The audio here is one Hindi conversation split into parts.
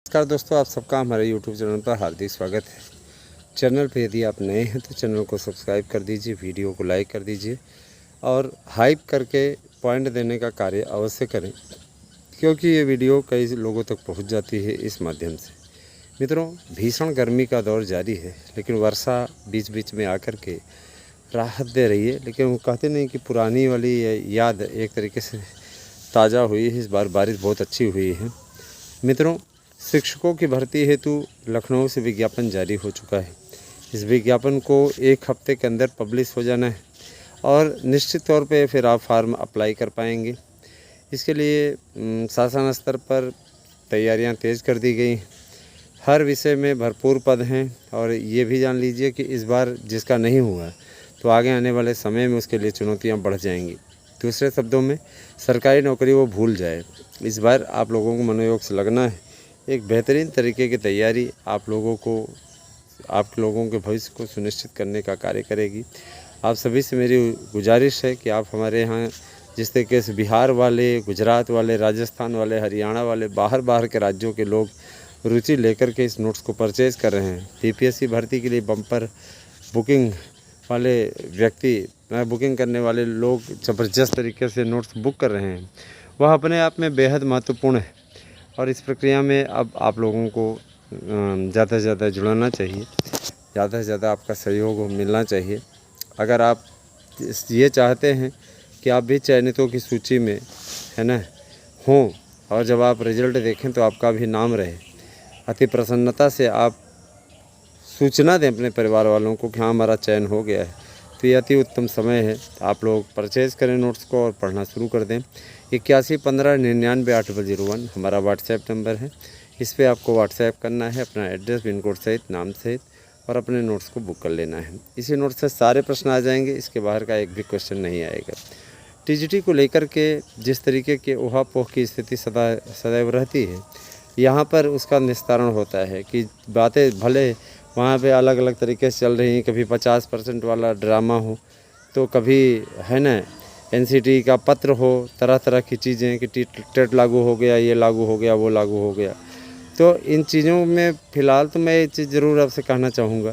नमस्कार दोस्तों, आप सबका हमारे यूट्यूब चैनल पर हार्दिक स्वागत है। चैनल पे यदि आप नए हैं तो चैनल को सब्सक्राइब कर दीजिए, वीडियो को लाइक कर दीजिए और हाइप करके पॉइंट देने का कार्य अवश्य करें, क्योंकि ये वीडियो कई लोगों तक पहुंच जाती है इस माध्यम से। मित्रों, भीषण गर्मी का दौर जारी है, लेकिन वर्षा बीच बीच में आकर के राहत दे रही है। लेकिन वो कहते नहीं कि पुरानी वाली याद एक तरीके से ताज़ा हुई है। इस बार बारिश बहुत अच्छी हुई है। मित्रों, शिक्षकों की भर्ती हेतु लखनऊ से विज्ञापन जारी हो चुका है। इस विज्ञापन को 1 हफ्ते के अंदर पब्लिश हो जाना है और निश्चित तौर पे फिर आप फॉर्म अप्लाई कर पाएंगे। इसके लिए शासन स्तर पर तैयारियां तेज़ कर दी गई हैं। हर विषय में भरपूर पद हैं और ये भी जान लीजिए कि इस बार जिसका नहीं हुआ तो आगे आने वाले समय में उसके लिए चुनौतियाँ बढ़ जाएंगी। दूसरे शब्दों में, सरकारी नौकरी वो भूल जाए। इस बार आप लोगों को मनोयोग से लगना है। एक बेहतरीन तरीके की तैयारी आप लोगों के भविष्य को सुनिश्चित करने का कार्य करेगी। आप सभी से मेरी गुजारिश है कि आप हमारे यहाँ जिस तरीके से बिहार वाले, गुजरात वाले, राजस्थान वाले, हरियाणा वाले, बाहर के राज्यों के लोग रुचि लेकर के इस नोट्स को परचेज़ कर रहे हैं। बीपीएससी भर्ती के लिए बम्पर बुकिंग वाले व्यक्ति, बुकिंग करने वाले लोग ज़बरदस्त तरीके से नोट्स बुक कर रहे हैं, वह अपने आप में बेहद महत्वपूर्ण है। और इस प्रक्रिया में अब आप लोगों को ज़्यादा से ज़्यादा जुड़ना चाहिए, ज़्यादा से ज़्यादा आपका सहयोग मिलना चाहिए। अगर आप ये चाहते हैं कि आप भी चयनितों की सूची में है ना हों और जब आप रिज़ल्ट देखें तो आपका भी नाम रहे, अति प्रसन्नता से आप सूचना दें अपने परिवार वालों को कि हाँ, हमारा चयन हो गया है, तो ये अति उत्तम समय है। आप लोग परचेज़ करें नोट्स को और पढ़ना शुरू कर दें। 8115998001 हमारा व्हाट्सएप नंबर है। इस पे आपको व्हाट्सएप करना है अपना एड्रेस, पिन कोड सहित, नाम सहित, और अपने नोट्स को बुक कर लेना है। इसी नोट्स से सारे प्रश्न आ जाएंगे, इसके बाहर का एक भी क्वेश्चन नहीं आएगा। टीजीटी को लेकर के जिस तरीके के ऊहापोह की स्थिति सदैव रहती है, यहाँ पर उसका निस्तारण होता है कि बातें भले वहाँ पे अलग अलग तरीके से चल रही हैं। कभी 50% वाला ड्रामा हो, तो कभी है ना एनसीटी का पत्र हो, तरह तरह की चीज़ें कि टेट लागू हो गया, ये लागू हो गया, वो लागू हो गया। तो इन चीज़ों में फ़िलहाल तो मैं ये चीज़ ज़रूर आपसे कहना चाहूँगा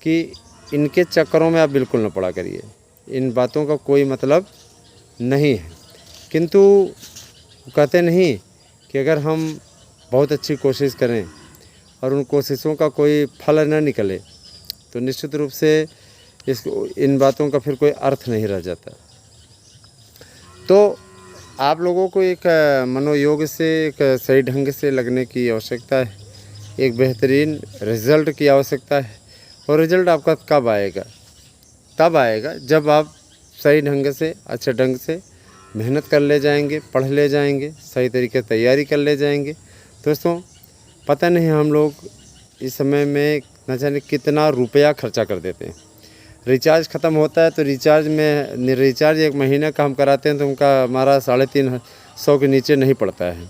कि इनके चक्करों में आप बिल्कुल ना पड़ा करिए। इन बातों का कोई मतलब नहीं है। किंतु कहते नहीं कि अगर हम बहुत अच्छी कोशिश करें और उन कोशिशों का कोई फल न निकले तो निश्चित रूप से इन बातों का फिर कोई अर्थ नहीं रह जाता। तो आप लोगों को एक मनोयोग से, एक सही ढंग से लगने की आवश्यकता है, एक बेहतरीन रिज़ल्ट की आवश्यकता है। और रिज़ल्ट आपका कब आएगा? तब आएगा जब आप सही ढंग से, अच्छे ढंग से मेहनत कर ले जाएंगे, पढ़ ले जाएंगे, सही तरीके से तैयारी कर ले जाएंगे। दोस्तों, पता नहीं हम लोग इस समय में न जाने कितना रुपया खर्चा कर देते हैं। रिचार्ज ख़त्म होता है तो रिचार्ज 1 महीने का हम कराते हैं तो उनका हमारा 350 के नीचे नहीं पड़ता है।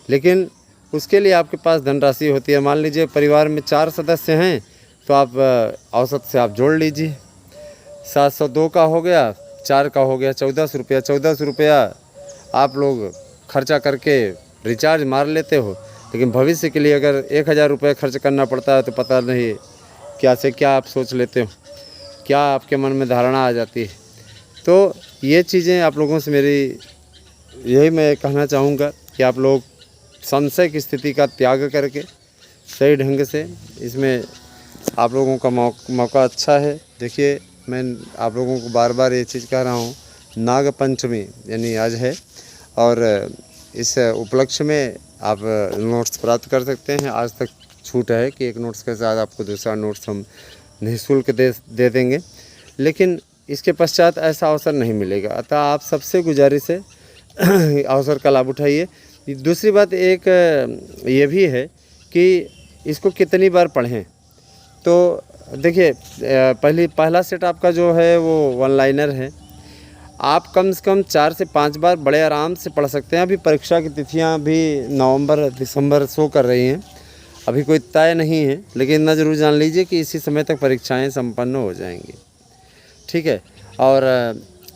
लेकिन उसके लिए आपके पास धनराशि होती है। मान लीजिए परिवार में 4 सदस्य हैं तो आप औसत से आप जोड़ लीजिए, 702 का हो गया, 4 का हो गया 1400 रुपया। 1400 रुपया आप लोग खर्चा करके रिचार्ज मार लेते हो, लेकिन भविष्य के लिए अगर 1000 रुपये खर्च करना पड़ता है तो पता नहीं क्या से क्या आप सोच लेते हो, क्या आपके मन में धारणा आ जाती है। तो ये चीज़ें आप लोगों से मेरी यही मैं कहना चाहूँगा कि आप लोग संशय की स्थिति का त्याग करके सही ढंग से इसमें आप लोगों का मौका अच्छा है। देखिए, मैं आप लोगों को बार बार ये चीज़ कह रहा हूँ, नाग पंचमी यानी आज है और इस उपलक्ष्य में आप नोट्स प्राप्त कर सकते हैं। आज तक छूट है कि एक नोट्स के साथ आपको दूसरा नोट्स हम निःशुल्क दे देंगे, लेकिन इसके पश्चात ऐसा अवसर नहीं मिलेगा। अतः आप सबसे गुजारिश है अवसर का लाभ उठाइए। दूसरी बात एक ये भी है कि इसको कितनी बार पढ़ें। तो देखिए, पहला सेट आपका जो है वो 1 लाइनर है। आप कम से कम 4 से 5 बार बड़े आराम से पढ़ सकते हैं। अभी परीक्षा की तिथियां भी नवंबर दिसंबर शो कर रही हैं, अभी कोई तय नहीं है, लेकिन इतना ज़रूर जान लीजिए कि इसी समय तक परीक्षाएं संपन्न हो जाएंगी। ठीक है, और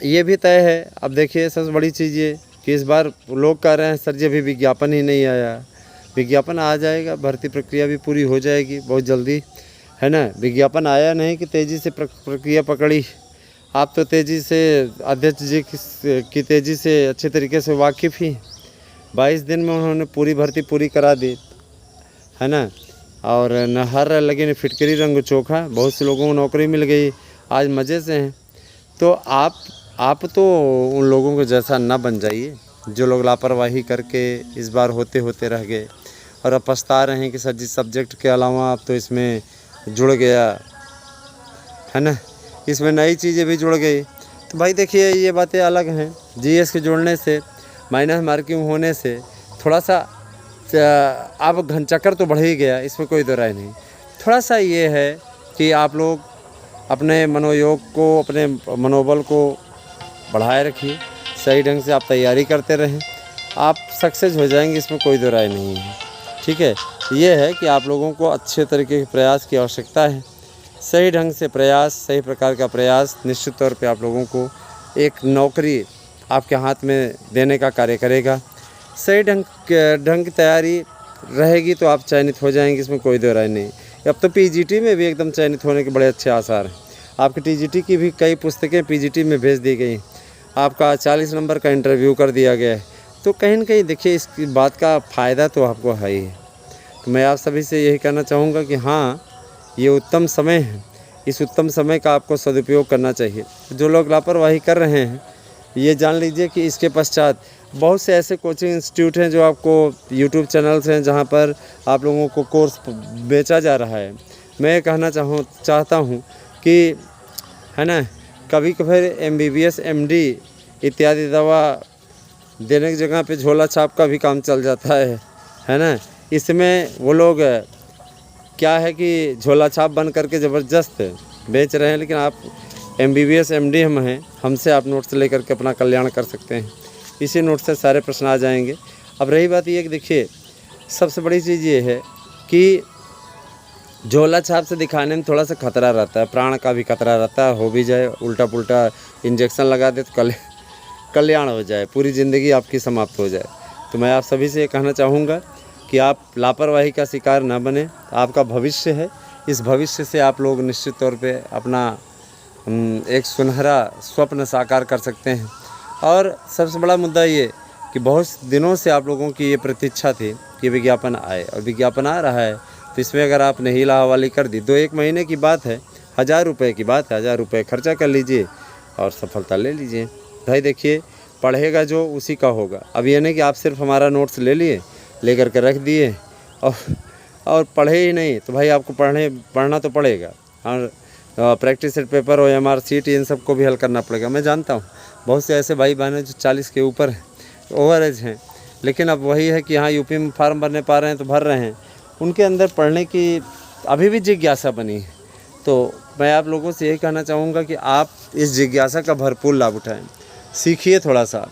ये भी तय है। अब देखिए, सबसे बड़ी चीज़ ये कि इस बार लोग कह रहे हैं सर जी अभी विज्ञापन ही नहीं आया, विज्ञापन आ जाएगा, भर्ती प्रक्रिया भी पूरी हो जाएगी बहुत जल्दी, है ना। विज्ञापन आया नहीं कि तेज़ी से प्रक्रिया पकड़ी। आप तो तेज़ी से अध्यक्ष जी की तेज़ी से अच्छे तरीके से वाकिफ़ ही। 22 दिन में उन्होंने पूरी भर्ती पूरी करा दी, है ना। और न हर लगे न फिटकरी रंग चोखा, बहुत से लोगों को नौकरी मिल गई, आज मज़े से हैं। तो आप तो उन लोगों को जैसा ना बन जाइए जो लोग लापरवाही करके इस बार होते होते रह गए और अब पछता रहे हैं कि सर जी सब्जेक्ट के अलावा आप तो इसमें जुड़ गया, है ना, इसमें नई चीज़ें भी जुड़ गई। तो भाई देखिए ये बातें अलग हैं। जीएस के जुड़ने से, माइनस मार्किंग होने से थोड़ा सा अब घनचक्कर तो बढ़ ही गया, इसमें कोई दो राय नहीं। थोड़ा सा ये है कि आप लोग अपने मनोयोग को, अपने मनोबल को बढ़ाए रखिए, सही ढंग से आप तैयारी करते रहें, आप सक्सेस हो जाएंगे, इसमें कोई दो राय नहीं है। ठीक है, ये है कि आप लोगों को अच्छे तरीके के प्रयास की आवश्यकता है। सही ढंग से प्रयास, सही प्रकार का प्रयास निश्चित तौर पे आप लोगों को एक नौकरी आपके हाथ में देने का कार्य करेगा। सही ढंग की तैयारी रहेगी तो आप चयनित हो जाएंगे, इसमें कोई दो राय नहीं। अब तो पीजीटी में भी एकदम चयनित होने के बड़े अच्छे आसार हैं। आपकी टीजीटी की भी कई पुस्तकें पीजीटी में भेज दी गई, आपका 40 नंबर का इंटरव्यू कर दिया गया है। तो कहीं ना कहीं देखिए इसकी बात का फ़ायदा तो आपको है ही है। तो मैं आप सभी से यही कहना चाहूँगा कि हाँ, ये उत्तम समय है, इस उत्तम समय का आपको सदुपयोग करना चाहिए। जो लोग लापरवाही कर रहे हैं, ये जान लीजिए कि इसके पश्चात बहुत से ऐसे कोचिंग इंस्टीट्यूट हैं जो आपको यूट्यूब चैनल्स हैं जहाँ पर आप लोगों को कोर्स बेचा जा रहा है। मैं ये कहना चाहता हूँ कि, है ना, कभी कभी MBBS MD इत्यादि दवा देने की जगह पे झोला छाप का भी काम चल जाता है ना। इसमें वो लोग क्या है कि झोला छाप बन करके ज़बरदस्त बेच रहे हैं, लेकिन आप MBBS MD हम हैं, हमसे आप नोट्स लेकर के अपना कल्याण कर सकते हैं। इसी नोट से सारे प्रश्न आ जाएंगे। अब रही बात ये कि देखिए सबसे बड़ी चीज़ ये है कि झोला छाप से दिखाने में थोड़ा सा खतरा रहता है, प्राण का भी खतरा रहता है। हो भी जाए उल्टा पुल्टा इंजेक्शन लगा दे तो कल्याण हो जाए, पूरी ज़िंदगी आपकी समाप्त हो जाए। तो मैं आप सभी से ये कहना चाहूँगा कि आप लापरवाही का शिकार ना बने। आपका भविष्य है, इस भविष्य से आप लोग निश्चित तौर पे अपना एक सुनहरा स्वप्न साकार कर सकते हैं। और सबसे बड़ा मुद्दा ये कि बहुत दिनों से आप लोगों की ये प्रतीक्षा थी कि विज्ञापन आए, और विज्ञापन आ रहा है। तो इसमें अगर आपने हीला हवाली कर दी, 2-1 महीने की बात है, 1000 रुपये की बात है, 1000 रुपये खर्चा कर लीजिए और सफलता ले लीजिए। भाई देखिए पढ़ेगा जो उसी का होगा। अब ये नहीं कि आप सिर्फ हमारा नोट्स ले कर के रख दिए और पढ़े ही नहीं, तो भाई आपको पढ़ना तो पड़ेगा। और प्रैक्टिस सेट पेपर और MR सीट इन सबको भी हल करना पड़ेगा। मैं जानता हूँ बहुत से ऐसे भाई बहन जो 40 के ऊपर हैं, ओवर एज हैं, लेकिन अब वही है कि हाँ यूपी में फार्म भरने पा रहे हैं तो भर रहे हैं, उनके अंदर पढ़ने की अभी भी जिज्ञासा बनी है। तो मैं आप लोगों से यही कहना चाहूँगा कि आप इस जिज्ञासा का भरपूर लाभ उठाएं, सीखिए, थोड़ा सा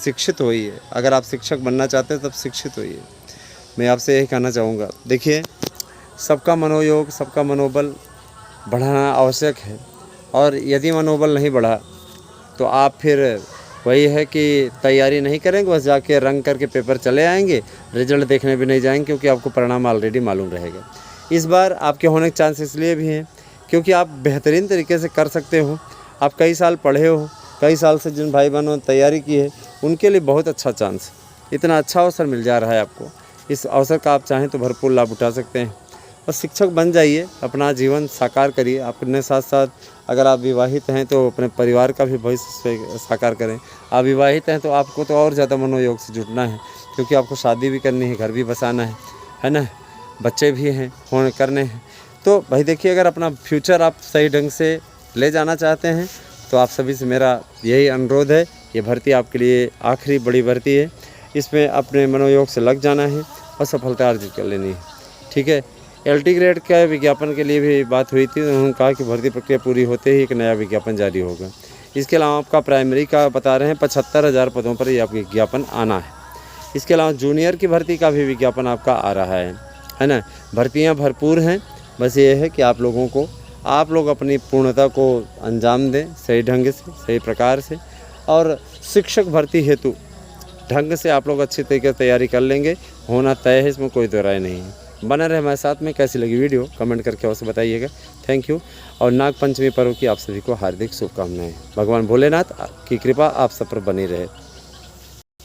शिक्षित होइए। अगर आप शिक्षक बनना चाहते हैं तब शिक्षित होइए। मैं आपसे यही कहना चाहूँगा। देखिए सबका मनोयोग, सबका मनोबल बढ़ाना आवश्यक है, और यदि मनोबल नहीं बढ़ा तो आप फिर वही है कि तैयारी नहीं करेंगे, बस जाके रंग करके पेपर चले आएंगे, रिजल्ट देखने भी नहीं जाएंगे, क्योंकि आपको परिणाम ऑलरेडी मालूम रहेगा। इस बार आपके होने के चांस इसलिए भी हैं क्योंकि आप बेहतरीन तरीके से कर सकते हो। आप कई साल पढ़े हो, कई साल से जिन भाई बहनों ने तैयारी की है उनके लिए बहुत अच्छा चांस, इतना अच्छा अवसर मिल जा रहा है आपको। इस अवसर का आप चाहें तो भरपूर लाभ उठा सकते हैं और शिक्षक बन जाइए, अपना जीवन साकार करिए। अपने साथ साथ अगर आप विवाहित हैं तो अपने परिवार का भी भविष्य साकार करें। आप विवाहित हैं तो आपको तो और ज़्यादा मनोयोग से जुटना है, क्योंकि आपको शादी भी करनी है, घर भी बसाना है ना, बच्चे भी हैं करने हैं। तो भाई देखिए अगर अपना फ्यूचर आप सही ढंग से ले जाना चाहते हैं तो आप सभी से मेरा यही अनुरोध है, ये भर्ती आपके लिए आखिरी बड़ी भर्ती है, इसमें अपने मनोयोग से लग जाना है और सफलता अर्जित कर लेनी है। ठीक है, LT ग्रेड के विज्ञापन के लिए भी बात हुई थी, उन्होंने कहा कि भर्ती प्रक्रिया पूरी होते ही एक नया विज्ञापन जारी होगा। इसके अलावा आपका प्राइमरी का बता रहे हैं 75,000 पदों पर ये आपका विज्ञापन आना है। इसके अलावा जूनियर की भर्ती का भी विज्ञापन आपका आ रहा है ना। भर्तियाँ भरपूर हैं, बस ये है कि आप लोग अपनी पूर्णता को अंजाम दें सही ढंग से, सही प्रकार से, और शिक्षक भर्ती हेतु ढंग से आप लोग अच्छी तरीके से तैयारी कर लेंगे होना तय है, इसमें कोई दो राय नहीं है। बना रहे हमारे साथ में। कैसी लगी वीडियो कमेंट करके अवश्य बताइएगा। Thank you. और नाग पंचमी पर्व की आप सभी को हार्दिक शुभकामनाएं। भगवान भोलेनाथ की कृपा आप सब पर बनी रहे।